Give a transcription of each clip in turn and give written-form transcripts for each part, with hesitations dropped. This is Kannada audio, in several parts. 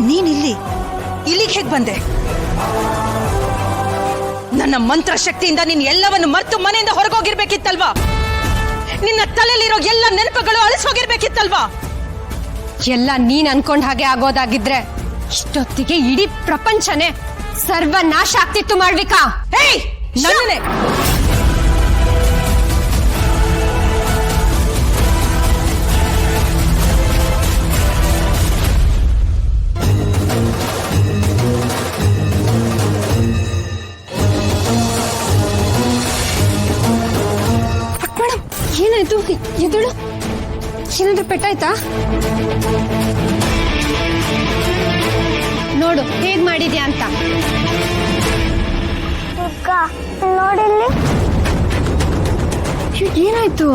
ನೀನಿಲ್ಲಿ ಇಲ್ಲಿಗೆ ಹೇಗೆ ಬಂದೆ? ನನ್ನ ಮಂತ್ರ ಶಕ್ತಿಯಿಂದ ನೀನ್ ಎಲ್ಲವನ್ನು ಮರೆತು ಮನೆಯಿಂದ ಹೊರಗೋಗಿರ್ಬೇಕಿತ್ತಲ್ವಾ? ನಿನ್ನ ತಲೆಯಲ್ಲಿರೋ ಎಲ್ಲ ನೆನಪುಗಳು ಅಳಿಸೋಗಿರ್ಬೇಕಿತ್ತಲ್ವಾ? ಎಲ್ಲ ನೀನ್ ಅನ್ಕೊಂಡ್ ಹಾಗೆ ಆಗೋದಾಗಿದ್ರೆ ಇಷ್ಟೊತ್ತಿಗೆ ಇಡೀ ಪ್ರಪಂಚನೇ ಸರ್ವನಾಶ ಆಗ್ತಿತ್ತು ಮಾಡ್ವಿಕಾ. ಹೇಯ್, ನನ್ನನ್ನೇ ಏನಾಯ್ತು? ಎದುಳು ಏನಾದ್ರೂ ಪೆಟ್ಟಾಯ್ತಾ? ನೋಡು ಹೇಗ್ ಮಾಡಿದ್ಯಾ ಅಂತ. ನೋಡಿಲ್ಲಿ ಏನಾಯ್ತು?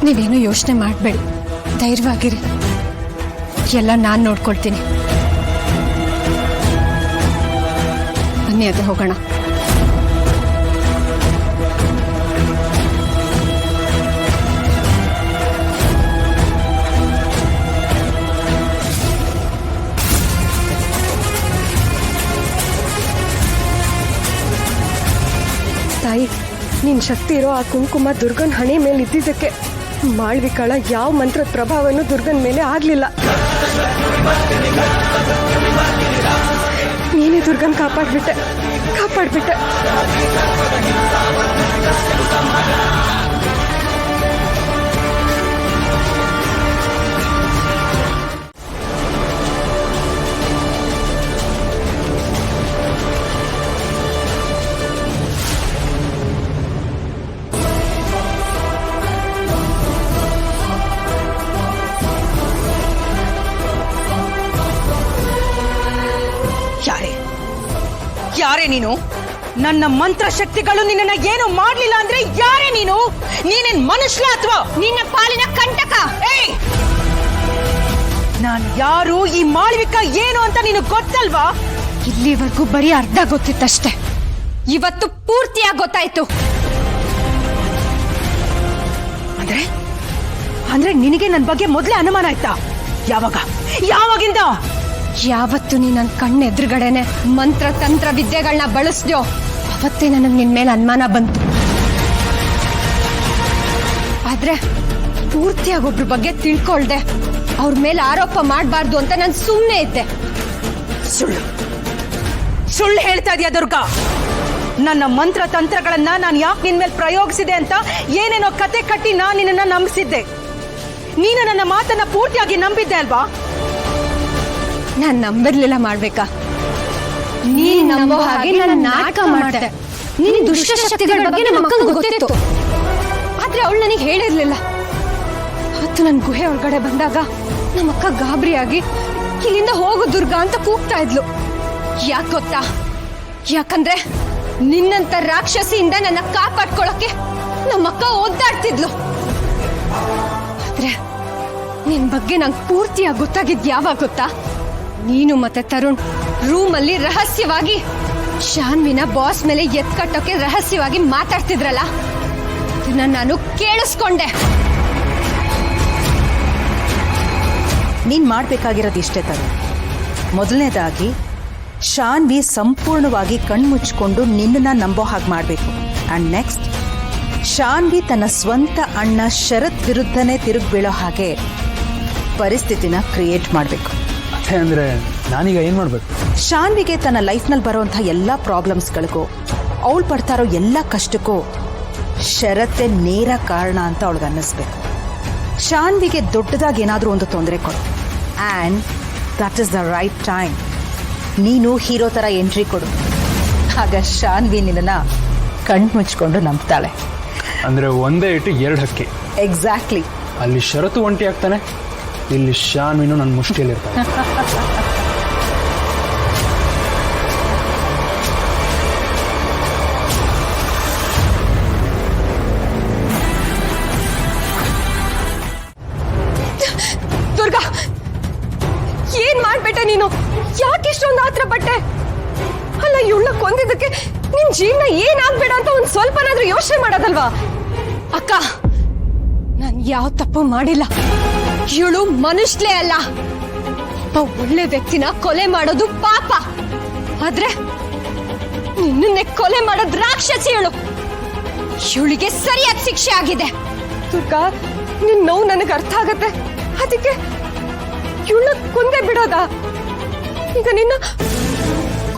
ನೀವೇನು ಯೋಚನೆ ಮಾಡಬೇಡಿ, ಧೈರ್ಯವಾಗಿರಿ. ಎಲ್ಲ ನಾನು ನೋಡ್ಕೊಳ್ತೀನಿ. ಬನ್ನಿ ಅದೇ ಹೋಗೋಣ. ತಾಯಿ, ನಿನ್ ಶಕ್ತಿ ಇರೋ ಆ ಕುಂಕುಮ ದುರ್ಗನ್ ಹಣೆ ಮೇಲೆ ಇದ್ದಿದ್ದಕ್ಕೆ ಮಾಳ್ವಿಕಾಳ ಯಾವ ಮಂತ್ರದ ಪ್ರಭಾವನೂ ದುರ್ಗನ್ ಮೇಲೆ ಆಗ್ಲಿಲ್ಲ. ನೀನೇ ದುರ್ಗನ್ ಕಾಪಾಡ್ಬಿಟ್ಟೆ. ಯಾರೇ ನೀನು? ನನ್ನ ಮಂತ್ರ ಶಕ್ತಿಗಳು ನಿನ್ನ ಏನು ಮಾಡ್ಲಿಲ್ಲ ಅಂದ್ರೆ ಯಾರೇ ನೀನು? ನೀನೇನ್ ಮನುಷ್ಯ ಅಥವಾ ನಿನ್ನ ಪಾಲಿನ ಕಂಟಕ? ನಾನು ಯಾರು, ಈ ಮಾಳ್ವಿಕಾ ಏನು ಅಂತ ನೀನು ಗೊತ್ತಲ್ವಾ? ಇಲ್ಲಿವರೆಗೂ ಬರೀ ಅರ್ಧ ಗೊತ್ತಿತ್ತಷ್ಟೇ, ಇವತ್ತು ಪೂರ್ತಿಯಾಗಿ ಗೊತ್ತಾಯ್ತು. ಅಂದ್ರೆ ನಿನಗೆ ನನ್ನ ಬಗ್ಗೆ ಮೊದಲೇ ಅನುಮಾನ ಆಯ್ತಾ? ಯಾವಾಗಿಂದ? ಯಾವತ್ತು ನೀ ನನ್ನ ಕಣ್ಣೆದುರುಗಡೆನೆ ಮಂತ್ರ ತಂತ್ರ ವಿದ್ಯೆಗಳನ್ನ ಬಳಸ್ದ್ಯೋ ಅವತ್ತೇ ನನಗೆ ನಿನ್ ಮೇಲೆ ಅನುಮಾನ ಬಂತು. ಆದ್ರೆ ಪೂರ್ತಿಯಾಗಿ ಒಬ್ರ ಬಗ್ಗೆ ತಿಳ್ಕೊಳ್ದೆ ಅವ್ರ ಮೇಲೆ ಆರೋಪ ಮಾಡಬಾರ್ದು ಅಂತ ನಾನು ಸುಮ್ಮನೆ ಇದ್ದೆ. ಸುಳ್ಳು ಹೇಳ್ತಾ ಇದೀಯ ದುರ್ಗಾ. ನನ್ನ ಮಂತ್ರ ತಂತ್ರಗಳನ್ನ ನಾನು ಯಾಕೆ ನಿನ್ ಮೇಲೆ ಪ್ರಯೋಗಿಸಿದೆ ಅಂತ ಏನೇನೋ ಕತೆ ಕಟ್ಟಿ ನಾನು ನಿನ್ನನ್ನ ನಂಬಿಸಿದ್ದೆ. ನೀನು ನನ್ನ ಮಾತನ್ನ ಪೂರ್ತಿಯಾಗಿ ನಂಬಿದ್ದೆ ಅಲ್ವಾ? ನಾನ್ ನಂಬಿರ್ಲಿಲ್ಲ ಮಾಡ್ಬೇಕಾ. ನೀನ್ ನಂಬೋ ಹಾಗೆ ನಾನು ನಾಟಕ ಮಾಡ್ದೆ. ನಿನ್ ದುಷ್ಟ ಶಕ್ತಿಗಳ ಬಗ್ಗೆ ನಮ್ಮ ಅಕ್ಕಂಗೆ ಗೊತ್ತಿತ್ತು, ಆದ್ರೆ ಅವಳು ನನಗೆ ಹೇಳಿರ್ಲಿಲ್ಲ. ಅವತ್ತು ನನ್ ಗುಹೆ ಒಳಗಡೆ ಬಂದಾಗ ನಮ್ಮ ಅಕ್ಕ ಗಾಬರಿಯಾಗಿ ಇಲ್ಲಿಂದ ಹೋಗು ದುರ್ಗಾ ಅಂತ ಕೂಗ್ತಾ ಇದ್ಲು. ಯಾಕೆ ಗೊತ್ತಾ? ಯಾಕಂದ್ರೆ ನಿನ್ನಂತ ರಾಕ್ಷಸಿಯಿಂದ ನನ್ನ ಕಾಪಾಡ್ಕೊಳಕ್ಕೆ ನಮ್ಮ ಅಕ್ಕ ಒದ್ದಾಡ್ತಿದ್ಲು. ಆದ್ರೆ ನಿನ್ ಬಗ್ಗೆ ನಂಗೆ ಪೂರ್ತಿಯಾಗಿ ಗೊತ್ತಾಗಿದ್ ಯಾವಾಗ ಗೊತ್ತಾ? ನೀನು ಮತ್ತೆ ತರುಣ್ ರೂಮಲ್ಲಿ ರಹಸ್ಯವಾಗಿ ಶಾನ್ವಿನ ಬಾಸ್ ಮೇಲೆ ಎತ್ಕಟ್ಟೋಕೆ ರಹಸ್ಯವಾಗಿ ಮಾತಾಡ್ತಿದ್ರಲ್ಲ, ಇದನ್ನ ನಾನು ಕೇಳಿಸ್ಕೊಂಡೆ. ನೀನ್ ಮಾಡ್ಬೇಕಾಗಿರೋದು ಇಷ್ಟೇ ತರುಣ್. ಮೊದಲನೇದಾಗಿ ಶಾನ್ವಿ ಸಂಪೂರ್ಣವಾಗಿ ಕಣ್ಮುಚ್ಕೊಂಡು ನಿನ್ನನ್ನ ನಂಬೋ ಹಾಗೆ ಮಾಡಬೇಕು. ಅಂಡ್ ನೆಕ್ಸ್ಟ್, ಶಾನ್ವಿ ತನ್ನ ಸ್ವಂತ ಅಣ್ಣ ಶರತ್ ವಿರುದ್ಧನೇ ತಿರುಗಿ ಬೀಳೋ ಹಾಗೆ ಪರಿಸ್ಥಿತಿನ ಕ್ರಿಯೇಟ್ ಮಾಡಬೇಕು. ಅಂದ್ರೆ ನಾನೀಗ ಏನ್ ಮಾಡ್ಬೇಕು? ಶಾನ್ವಿಗೆ ತನ್ನ ಲೈಫ್ನಲ್ಲಿ ಬರುವಂತಹ ಎಲ್ಲ ಪ್ರಾಬ್ಲಮ್ಸ್ಗಳಿಗೂ, ಅವಳು ಪಡ್ತಾ ಇರೋ ಎಲ್ಲ ಕಷ್ಟಕ್ಕೂ ಶರತ್ತೇ ನೇರ ಕಾರಣ ಅಂತ ಅವಳಿಗೆ ಅನ್ನಿಸ್ಬೇಕು. ಶಾನ್ವಿಗೆ ದೊಡ್ಡದಾಗಿ ಏನಾದರೂ ಒಂದು ತೊಂದರೆ ಕೊಡು, and that is the right time ನೀನು ಹೀರೋ ಥರ ಎಂಟ್ರಿ ಕೊಡು, ಆಗ ಶಾನ್ವಿ ನಿನ್ನ ಕಣ್ಣು ಮುಚ್ಕೊಂಡು ನಂಬ್ತಾಳೆ. ಅಂದರೆ ಒಂದೇ ಇಟ್ಟು 2 ಹಕ್ಕಿ. ಎಕ್ಸಾಕ್ಟ್ಲಿ. ಅಲ್ಲಿ ಷರತ್ತು ಒಂಟಿ ಆಗ್ತಾನೆ, ಇಲ್ಲಿ ಶಾನ್ವಿನು ನನ್ನ ಮುಷ್ಟಿಯಲ್ಲಿರ್ತಾನೆ. ದುರ್ಗಾ, ಏನ್ ಮಾಡ್ಬಿಟ್ಟೆ ನೀನು? ಯಾಕೆ ಇಷ್ಟೊಂದು ಆತ್ರ ಪಟ್ಟೆ? ಅಲ್ಲ, ಇವಳ ಕೊಂದಿದ್ದಕ್ಕೆ ನಿನ್ ಜೀವನ ಏನಾಗ್ಬೇಡ ಅಂತ ಒಂದ್ ಸ್ವಲ್ಪನಾದ್ರೂ ಯೋಚನೆ ಮಾಡೋದಲ್ವಾ? ಅಕ್ಕ, ನಾನ್ ಯಾವ ತಪ್ಪು ಮಾಡಿಲ್ಲ. ಇವಳು ಮನುಷ್ಯಲೇ ಅಲ್ಲ. ಒಬ್ಬ ಒಳ್ಳೆ ವ್ಯಕ್ತಿನ ಕೊಲೆ ಮಾಡೋದು ಪಾಪ. ಆದ್ರೆ ನಿನ್ನನ್ನೇ ಕೊಲೆ ಮಾಡೋದು ರಾಕ್ಷಸಿ. ಇವಳಿಗೆ ಸರಿಯಾದ ಶಿಕ್ಷೆ ಆಗಿದೆ. ದುರ್ಗಾ, ನಿನ್ ನೋವು ನನಗೆ ಅರ್ಥ ಆಗತ್ತೆ. ಅದಕ್ಕೆ ಇವಳ ಕೊಂದೇ ಬಿಡೋದಾ? ಈಗ ನಿನ್ನ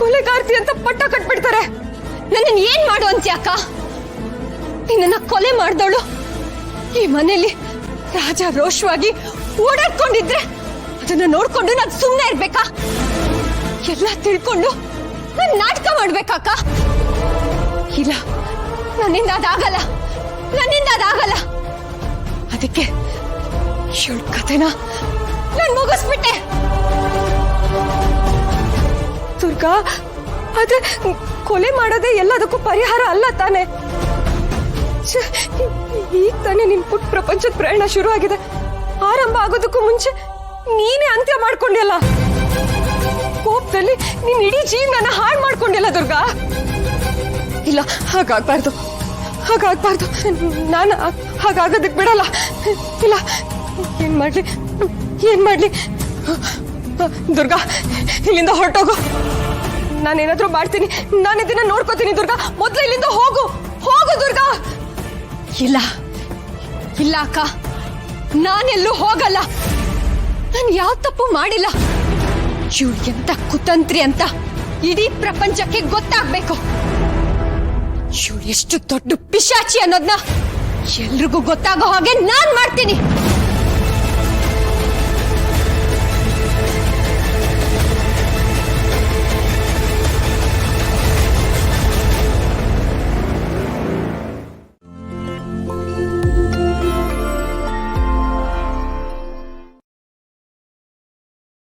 ಕೊಲೆಗಾರ್ತಿ ಅಂತ ಪಟ್ಟ ಕಟ್ಬಿಡ್ತಾರೆ. ನನ್ನನ್ನು ಏನ್ ಮಾಡು ಅಂತ್ಯ ಅಕ್ಕ? ನಿನ್ನ ಕೊಲೆ ಮಾಡ್ದವಳು ಈ ಮನೆಯಲ್ಲಿ ರಾಜ ರೋಷವಾಗಿ ಓಡಾಡ್ಕೊಂಡಿದ್ರೆ ಅದನ್ನ ನೋಡ್ಕೊಂಡು ನಾನ್ ಸುಮ್ಮನೆ ಇರ್ಬೇಕಾ? ಎಲ್ಲ ತಿಳ್ಕೊಂಡು ನಾನ್ ನಾಟಕ ಮಾಡ್ಬೇಕಾಕ? ಇಲ್ಲ, ನನ್ನಿಂದ ಅದಾಗಲ್ಲ. ಅದಕ್ಕೆ ಇವಳ ಕಥೆನ ನಾನ್ ಮುಗಿಸ್ಬಿಟ್ಟೆ. ದುರ್ಗಾ, ಆದ್ರೆ ಕೊಲೆ ಮಾಡೋದೇ ಎಲ್ಲದಕ್ಕೂ ಪರಿಹಾರ ಅಲ್ಲ ತಾನೆ. ಈಗ ತಾನೇ ನಿನ್ ಪುಟ್ಟ ಪ್ರಪಂಚದ ಪ್ರಯಾಣ ಶುರು ಆಗಿದೆ. ಆರಂಭ ಆಗೋದಕ್ಕೂ ಮುಂಚೆ ನೀನೇ ಅಂತ್ಯ ಮಾಡ್ಕೊಂಡಿಲ್ಲ. ಕೋಪದಲ್ಲಿ ನೀನ್ ಇಡೀ ಜೀವನ ಹಾಳು ಮಾಡ್ಕೊಂಡಿಲ್ಲ ದುರ್ಗಾ. ಇಲ್ಲ, ಹಾಗಾಗ್ಬಾರ್ದು. ನಾನು ಹಾಗಾಗೋದಕ್ ಬಿಡಲ್ಲ. ಇಲ್ಲ, ಏನ್ ಮಾಡ್ಲಿ ದುರ್ಗಾ, ಇಲ್ಲಿಂದ ಹೊರಟೋಗು. ನಾನೇನಾದ್ರೂ ಮಾಡ್ತೀನಿ, ನಾನು ಇದನ್ನ ನೋಡ್ಕೋತೀನಿ. ದುರ್ಗಾ, ಮೊದ್ಲು ಇಲ್ಲಿಂದ ಹೋಗು ದುರ್ಗಾ. ಇಲ್ಲ ಅಕ್ಕ, ನಾನೆಲ್ಲೂ ಹೋಗಲ್ಲ. ನಾನು ಯಾವ ತಪ್ಪು ಮಾಡಿಲ್ಲ. ಇವಳು ಎಂತ ಕುತಂತ್ರಿ ಅಂತ ಇಡೀ ಪ್ರಪಂಚಕ್ಕೆ ಗೊತ್ತಾಗ್ಬೇಕು. ಇವಳು ಎಷ್ಟು ದೊಡ್ಡ ಪಿಶಾಚಿ ಅನ್ನೋದನ್ನ ಎಲ್ರಿಗೂ ಗೊತ್ತಾಗೋ ಹಾಗೆ ನಾನ್ ಮಾಡ್ತೀನಿ.